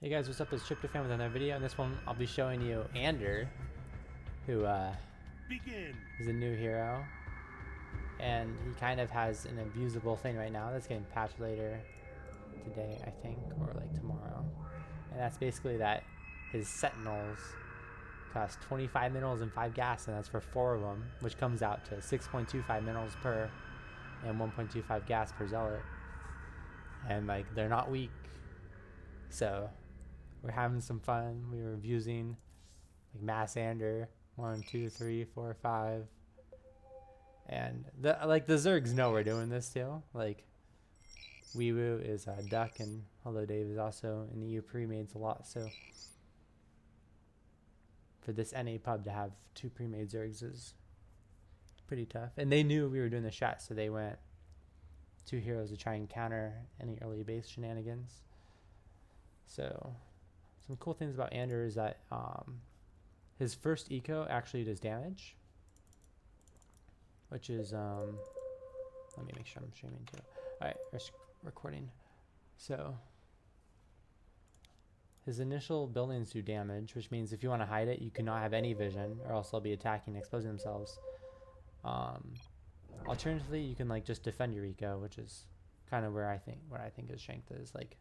Hey guys, what's up? It's Tryptophan with another video. In this one, I'll be showing you Andor, who is a new hero, and he kind of has an abusable thing right now that's getting patched later today, I think, or like tomorrow. And that's basically that his Sentinels cost 25 minerals and 5 gas, and that's for 4 of them, which comes out to 6.25 minerals per and 1.25 gas per Zealot. And like, they're not weak, so we're having some fun. We were abusing like mass Andor 1, 2, 3, 4, 5, and the Zergs know we're doing this too. Like, Weewoo is a duck, and Hello Dave is also in the EU pre-mades a lot. So for this NA pub to have 2 pre-made Zergs is pretty tough. And they knew we were doing the shot, so they went 2 heroes to try and counter any early base shenanigans. So some cool things about Andor is that his first eco actually does damage, which is let me make sure I'm streaming too. Alright, we're recording. So his initial buildings do damage, which means if you want to hide it, you cannot have any vision, or else they'll be attacking and exposing themselves. Alternatively, you can like just defend your eco, which is kind of where I think his strength is. Like,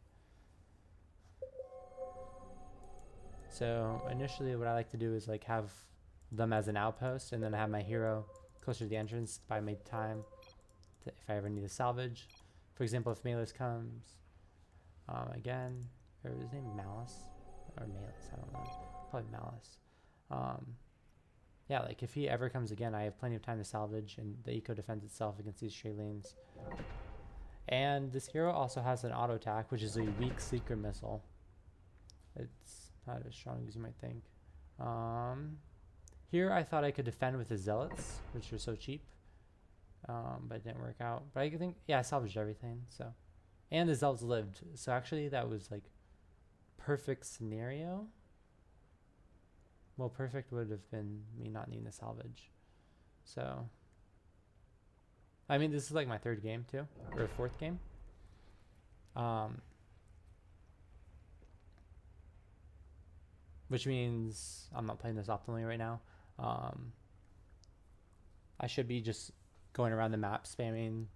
so initially what I like to do is like have them as an outpost, and then I have my hero closer to the entrance by my time to, if I ever need to salvage. For example, if Malus comes again, or is his name Malice or Malus, I don't know, probably Malice. Yeah, like if he ever comes again, I have plenty of time to salvage, and the eco defends itself against these Shayleens. And this hero also has an auto attack, which is a weak secret missile. It's not as strong as you might think. Here I thought I could defend with the Zealots, which are so cheap, but it didn't work out. But I think, yeah, I salvaged everything. So, and the Zealots lived, so actually that was like perfect scenario. Well, perfect would have been me not needing to salvage. So, I mean, this is like my 3rd game too, or 4th game. Which means I'm not playing this optimally right now. I should be just going around the map spamming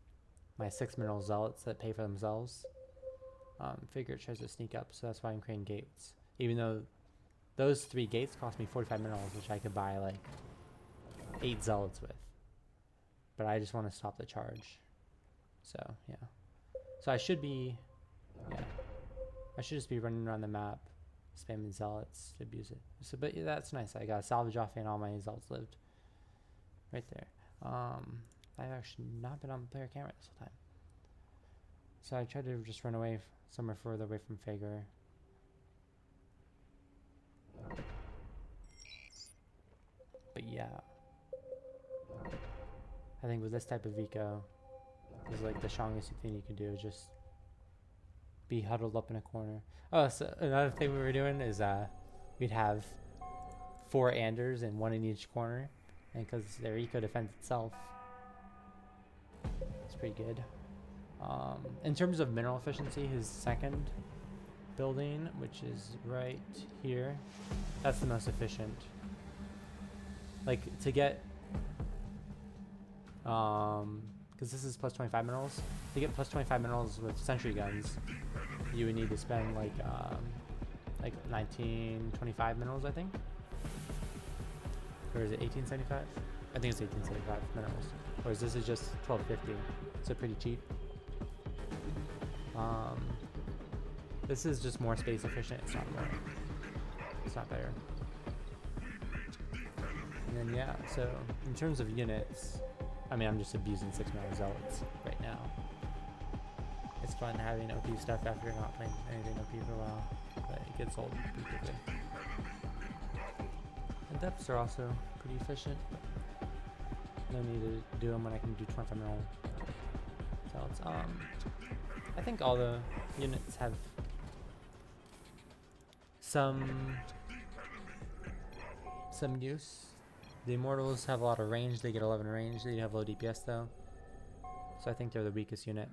my 6 mineral Zealots that pay for themselves. Figure it tries to sneak up, so that's why I'm creating gates. Even though those 3 gates cost me 45 minerals, which I could buy like 8 Zealots with. But I just want to stop the charge. So, yeah. So I should be, yeah. I should just be running around the map, spamming Zealots to abuse it. So, but yeah, that's nice. I got a salvage off and all my Zealots lived. Right there. I've actually not been on player camera this whole time. So I tried to just run away somewhere further away from Fager. But yeah, I think with this type of eco, is like the strongest thing you can do is just be huddled up in a corner. Oh, so another thing we were doing is we'd have 4 Andors and 1 in each corner, and because their eco defends itself, it's pretty good. In terms of mineral efficiency, his 2nd building, which is right here, that's the most efficient. Like, to get because this is plus 25 minerals, to get plus 25 minerals with sentry guns, you would need to spend like 1925 minerals, I think, or is it 1875? I think it's 1875 minerals. Whereas this is just 1250, so pretty cheap. This is just more space efficient. It's not more. It's not better. And then yeah, so in terms of units, I mean, I'm just abusing 6 mineral Zealots right now. It's fun having OP stuff after not playing anything OP for a while, but it gets old pretty quickly. And depths are also pretty efficient, but no need to do them when I can do 25 mineral Zealots. I think all the units have some use. The Immortals have a lot of range. They get 11 range. They have low DPS though, so I think they're the weakest unit.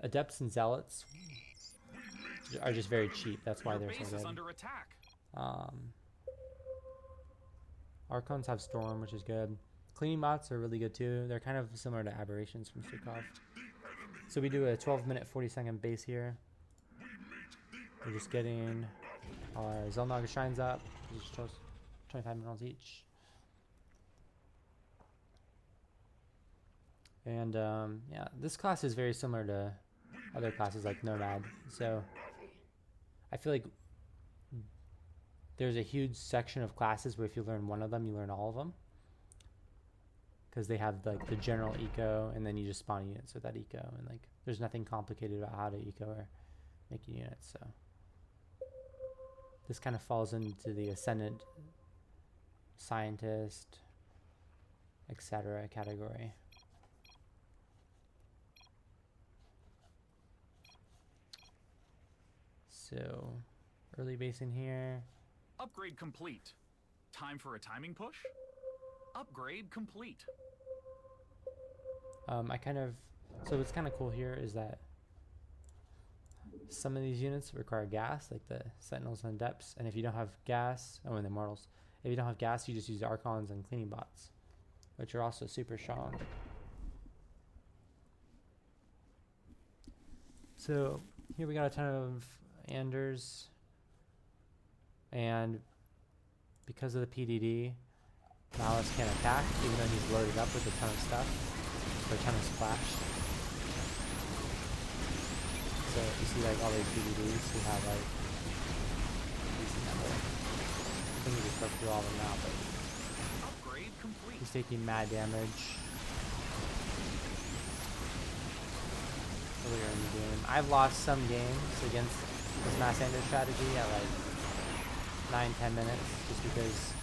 Adepts and Zealots are just very cheap. That's why they're so good. Under attack. Archons have Storm, which is good. Cleaning bots are really good too. They're kind of similar to aberrations from Stukov. So we do a 12-minute, 40-second base here. We're just getting our Zelnog shrines up. Just 25 minerals each. And yeah, this class is very similar to other classes like Nomad. So I feel like there's a huge section of classes where if you learn one of them, you learn all of them. Because they have like the general eco, and then you just spawn units with that eco, and like there's nothing complicated about how to eco or make units. So this kind of falls into the Ascendant, Scientist, etc. category. So early basing here. Upgrade complete. Time for a timing push? Upgrade complete. So what's kind of cool here is that some of these units require gas, like the Sentinels and Adepts, and if you don't have gas, and the Immortals, if you don't have gas, you just use Archons and Cleaning Bots, which are also super strong. So here we got a ton of Andors, and because of the PDD, Malice can't attack, even though he's loaded up with a ton of stuff, or a ton of splash. So you see like all these PDDs who have like decent number. I think we just broke through all of them now, but upgrade complete. He's taking mad damage earlier in the game. I've lost some games against this Mass Andor strategy at like 9-10 minutes just because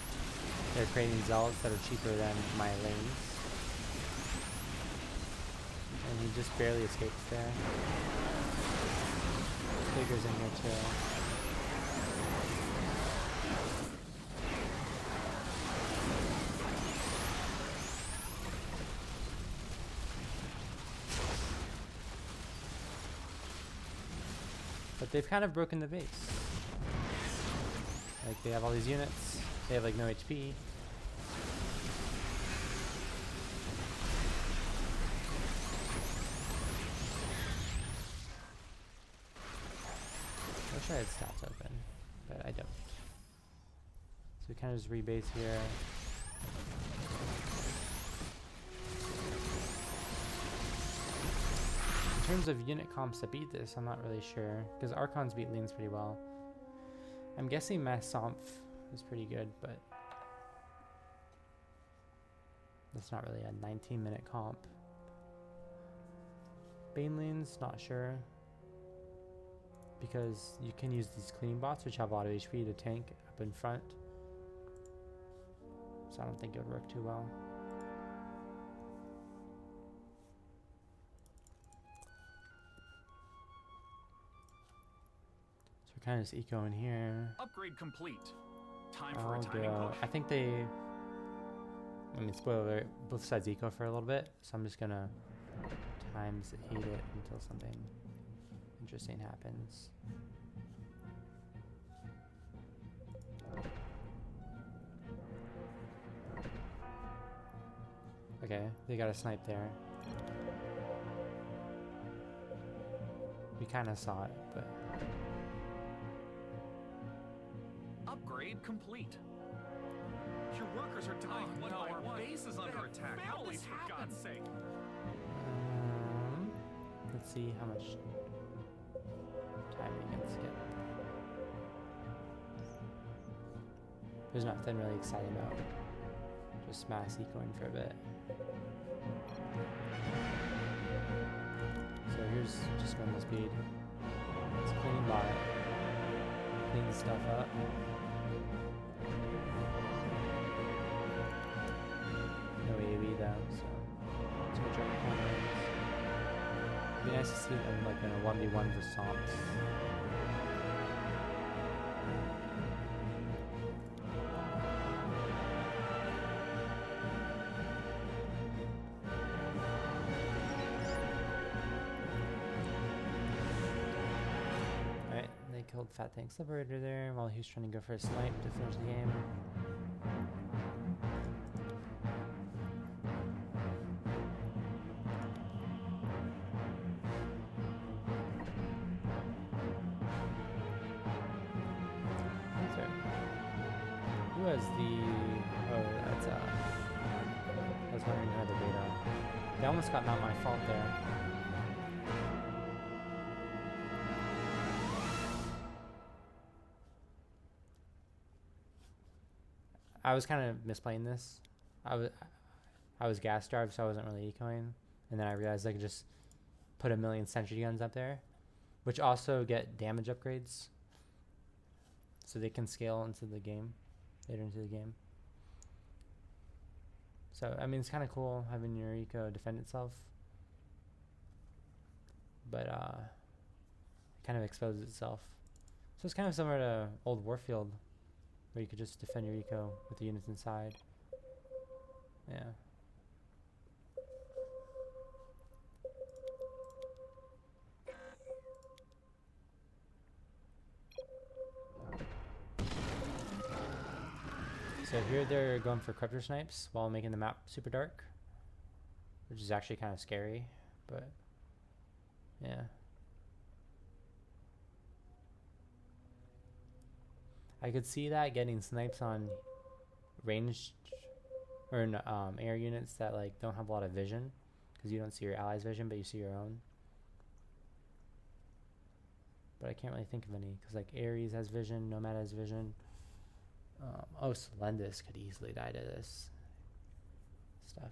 they're creating Zealots that are cheaper than my lanes. And he just barely escapes there. Figures in here too. But they've kind of broken the base. Like they have all these units. They have like no HP. I wish I had stats open, but I don't. So we kind of just rebase here. In terms of unit comps that beat this, I'm not really sure, because Archons beat lanes pretty well. I'm guessing Mass Somph is pretty good, but that's not really a 19-minute comp. Bane lanes, not sure, because you can use these cleaning bots, which have a lot of HP, to tank up in front. So I don't think it would work too well. So we're kind of just ecoing here. Upgrade complete. Time for a timing push. I think they, I mean, spoiler alert, both sides eco for a little bit, so I'm just gonna times hate it until something interesting happens. Okay, they got a snipe there. We kind of saw it, but upgrade complete. Your workers are dying. Oh, no, our base is under attack. Holy, for God's sake. Let's see how much time we can skip. There's nothing really exciting about just mass ecoing for a bit. So here's just normal speed. It's clean bot. Clean stuff up. No AoE though, so switch up corners. It'd be nice to see them like in a 1v1 for Somps. killed Fat Tank's Liberator there while he was trying to go for a snipe to finish the game. Who has the... Oh, that's I was wondering who had the beta. They almost got not my fault there. I was kind of misplaying this. I was gas starved, so I wasn't really ecoing, and then I realized I could just put a million sentry guns up there, which also get damage upgrades, so they can scale into the game, later into the game. So I mean, it's kind of cool having your eco defend itself, but it kind of exposes itself. So it's kind of similar to old Warfield, where you could just defend your eco with the units inside. Yeah. So here they're going for Corruptor snipes while making the map super dark, which is actually kind of scary, but yeah. I could see that getting snipes on ranged or air units that like don't have a lot of vision, because you don't see your allies' vision, but you see your own. But I can't really think of any, because like Ares has vision, Nomad has vision. Oh, Selendis could easily die to this stuff.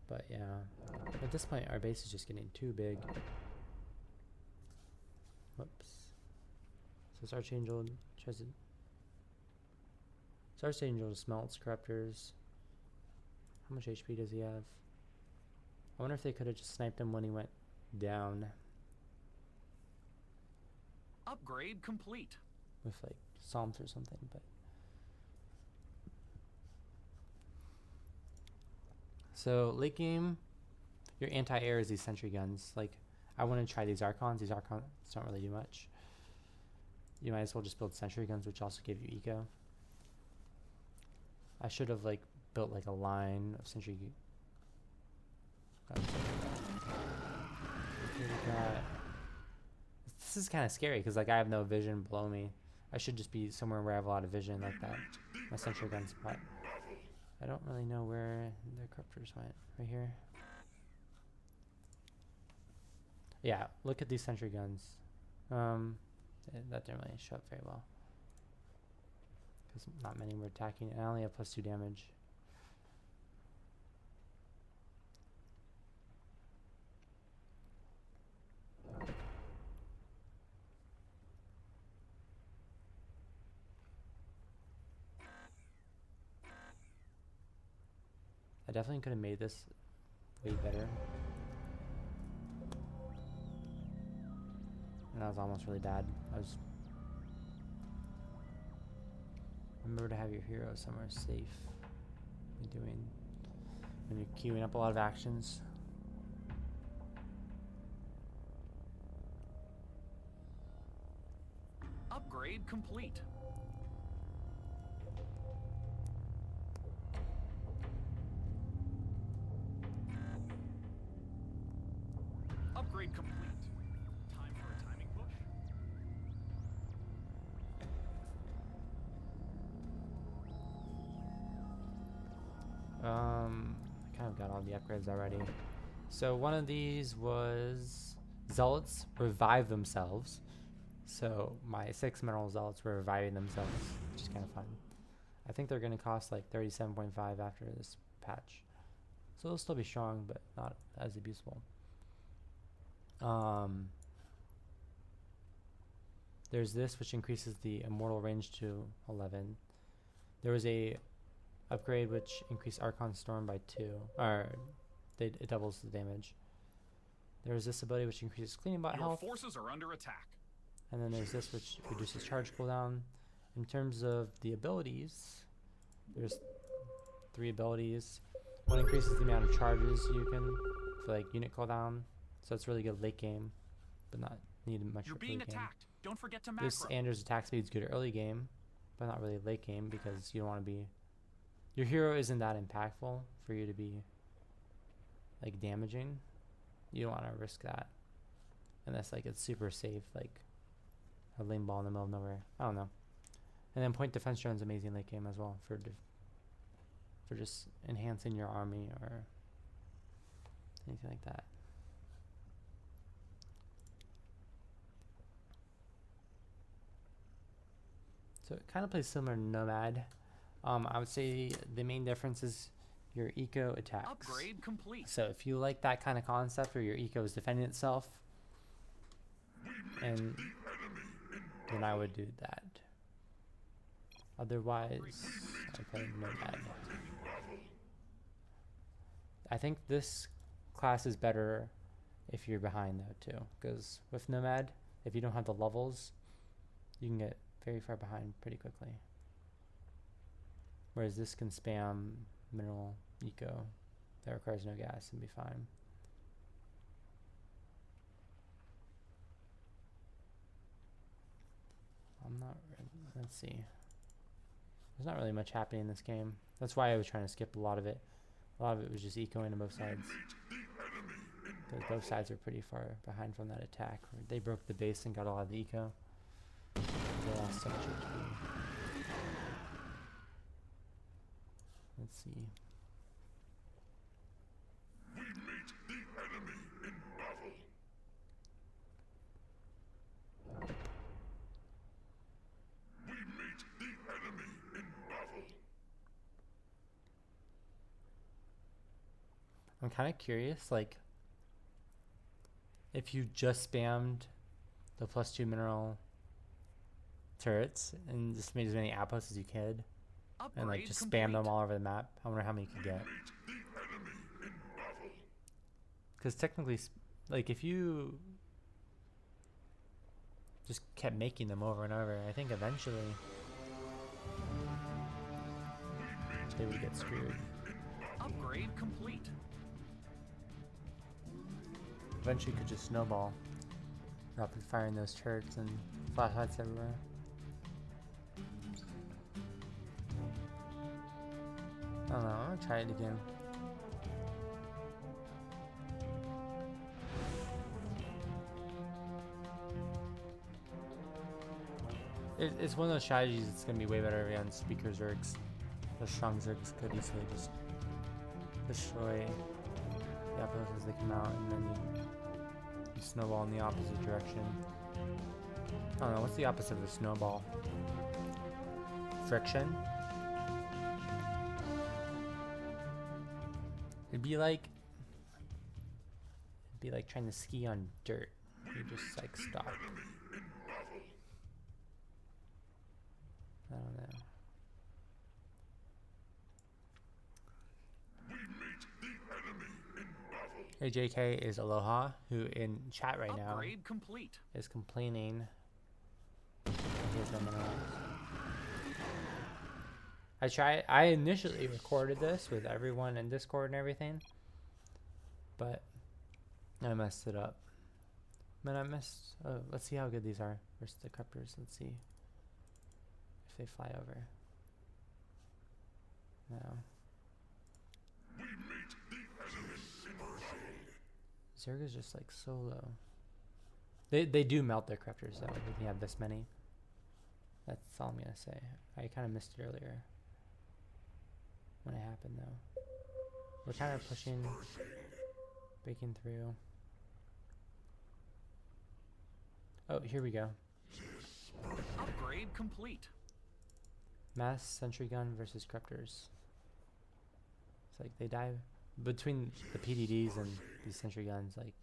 But yeah, at this point our base is just getting too big. Whoops. So this Archangel tries to... So Archangel smelts Corruptors. How much HP does he have? I wonder if they could have just sniped him when he went down. Upgrade complete. With like Psalms or something, but... So late game, your anti-air is these sentry guns. Like, I want to try these Archons. These Archons don't really do much. You might as well just build sentry guns, which also give you eco. I should have like built like a line of sentry guns. This is kind of scary because like I have no vision below me. I should just be somewhere where I have a lot of vision like that. My sentry gun spot. I don't really know where the Corruptors went. Right here. Yeah, look at these sentry guns. That didn't really show up very well, because not many were attacking, and I only have +2 damage. I definitely could have made this way better. And that was almost really bad. Remember to have your hero somewhere safe. When you're queuing up a lot of actions. Upgrade complete. Upgrade complete. Time for a timing push. I kind of got all the upgrades already. So one of these was Zealots revive themselves. So my 6 mineral Zealots were reviving themselves, which is kind of fun. I think they're going to cost like 37.5 after this patch. So they'll still be strong, but not as abusable. There's this, which increases the immortal range to 11. There was a upgrade which increased Archon Storm by 2, or it doubles the damage. There was this ability which increases cleaning bot health. Your forces are under attack. And then there's this which reduces charge cooldown. In terms of the abilities, there's 3 abilities. One increases the amount of charges you can for like unit cooldown, so it's really good late game, but not needed much. You're for being late game. attacked. Don't forget to macro. This Andor's attack speed is good early game, but not really late game because you don't want to be. Your hero isn't that impactful for you to be like damaging. You don't want to risk that unless like it's super safe, like a lane ball in the middle of nowhere. I don't know. And then point defense drone's amazing late game as well for just enhancing your army or anything like that. So it kind of plays similar to Nomad. I would say the main difference is your eco attacks. Upgrade complete. So if you like that kind of concept where your eco is defending itself, and then I would do that. Otherwise, okay, Nomad. I think this class is better if you're behind though too, because with Nomad, if you don't have the levels, you can get very far behind pretty quickly. Whereas this can spam mineral eco that requires no gas and be fine. Let's see. There's not really much happening in this game. That's why I was trying to skip a lot of it. A lot of it was just ecoing on both sides. Because both sides are pretty far behind from that attack. They broke the base and got a lot of the eco. They lost so much HP. Let's see. I'm kind of curious, like, if you just spammed the +2 mineral turrets and just made as many outposts as you could, and like just spam them all over the map, I wonder how many you could get. Because technically, like, if you just kept making them over and over, I think eventually they would get screwed. Upgrade complete. Eventually, you could just snowball, rapid firing those turrets and flashlights everywhere. I don't know. I'm gonna try it again. It's one of those strategies that's gonna be way better against speaker zergs. The strong zergs could easily just destroy the outposts as they come out, and then you snowball in the opposite direction. I don't know, what's the opposite of a snowball? Friction? It'd be like trying to ski on dirt. You just like stop. I don't know. Hey, JK is Aloha, who in chat right now is complaining. Here's no minerals. I initially recorded this with everyone in Discord and everything, but I messed it up. Oh, let's see how good these are versus the Corruptors. Let's see if they fly over. No. Zerg is just like so low. They do melt their Corruptors though. They can have this many. That's all I'm gonna say. I kind of missed it earlier when it happened though. We're kind of pushing, breaking through. Oh, here we go. Upgrade complete. Mass sentry gun versus Corruptors. It's like they dive between the PDDs and these sentry guns. Like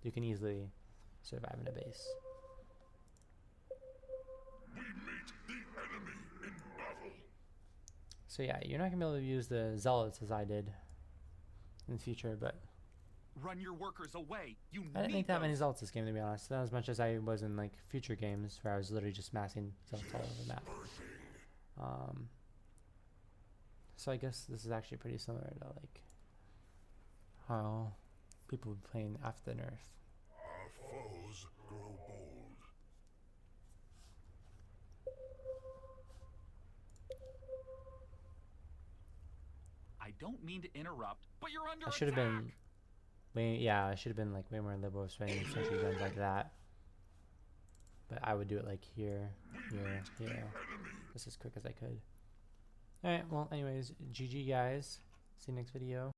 you can easily survive in a base. So yeah, you're not gonna be able to use the Zealots as I did in the future, but run your workers away. I didn't make that many Zealots this game, to be honest. Not as much as I was in like future games where I was literally just massing Zealots all over the map. So I guess this is actually pretty similar to like how people be playing after the nerf. Our foes grow bold. I don't mean to interrupt, but you're under I should have attack. been I should have been like way more liberal with swinging essentially guns like that. But I would do it like here, here, here. Just as quick as I could. Alright, well anyways, GG guys. See you next video.